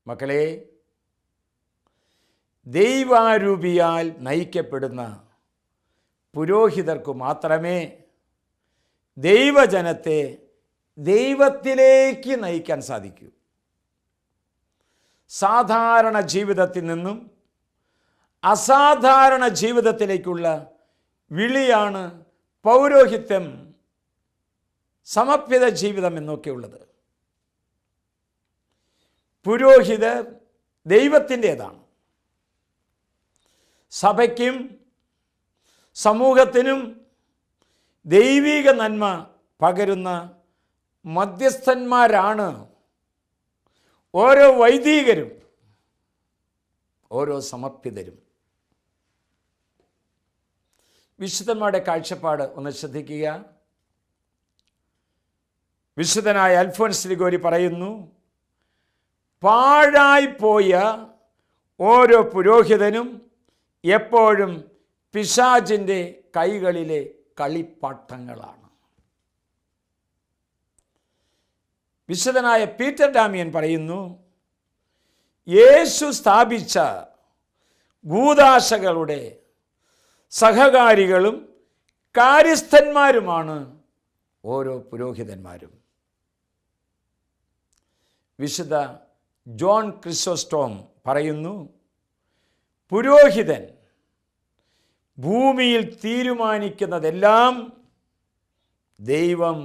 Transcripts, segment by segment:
മക്കളെ, ദൈവാരൂപിയാൽ നയിക്കപ്പെടുന്ന പുരോഹിതർക്കു മാത്രമേ ദൈവജനത്തെ ദൈവത്തിലേക്ക് നയിക്കാൻ സാധിക്കൂ. സാധാരണ ജീവിതത്തിൽ നിന്നും അസാധാരണ ജീവിതത്തിലേക്കുള്ള വിളിയാണ് പൗരോഹിത്യം, സമർപ്പിത ജീവിതം എന്നൊക്കെയുള്ളത്. പുരോഹിതർ ദൈവത്തിൻ്റേതാണ്. സഭയ്ക്കും സമൂഹത്തിനും ദൈവിക നന്മ പകരുന്ന മധ്യസ്ഥന്മാരാണ് ഓരോ വൈദികരും, ഓരോ സമർപ്പിതരും. വിശുദ്ധന്മാരുടെ കാഴ്ചപ്പാട് ഒന്ന് ശ്രദ്ധിക്കുക. വിശുദ്ധനായ അൽഫോൻസ് ലിഗോരി പറയുന്നു, പാഴായിപ്പോയ ഓരോ പുരോഹിതനും എപ്പോഴും പിശാചിൻ്റെ കൈകളിലെ കളിപ്പാട്ടങ്ങളാണ്. വിശുദ്ധനായ പീറ്റർ ഡാമിയൻ പറയുന്നു, യേശു സ്ഥാപിച്ച ഭൂദാശകളുടെ സഹകാരികളും കാര്യസ്ഥന്മാരുമാണ് ഓരോ പുരോഹിതന്മാരും. വിശുദ്ധ ജോൺ ക്രിസോസ്റ്റോം പറയുന്നു, പുരോഹിതൻ ഭൂമിയിൽ തീരുമാനിക്കുന്നതെല്ലാം ദൈവം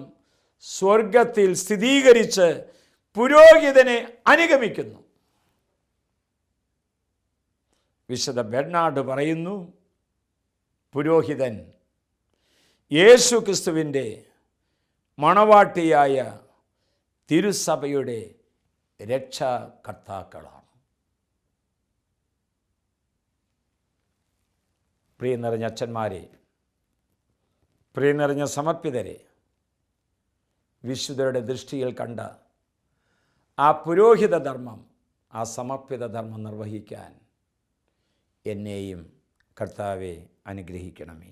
സ്വർഗത്തിൽ സ്ഥിരീകരിച്ച് പുരോഹിതനെ അനുഗമിക്കുന്നു. വിശുദ്ധ ബെർണാഡ് പറയുന്നു, പുരോഹിതൻ യേശു ക്രിസ്തുവിൻ്റെ മണവാട്ടിയായ തിരുസഭയുടെ രക്ഷാകർത്താക്കളാണ്. പ്രിയ നിറഞ്ഞ അച്ഛന്മാരെ, പ്രിയ നിറഞ്ഞ സമർപ്പിതരെ, വിശുദ്ധരുടെ ദൃഷ്ടിയിൽ കണ്ട ആ പുരോഹിത ധർമ്മം, ആ സമർപ്പിത ധർമ്മം നിർവഹിക്കാൻ എന്നെയും കർത്താവെ അനുഗ്രഹിക്കണമേ.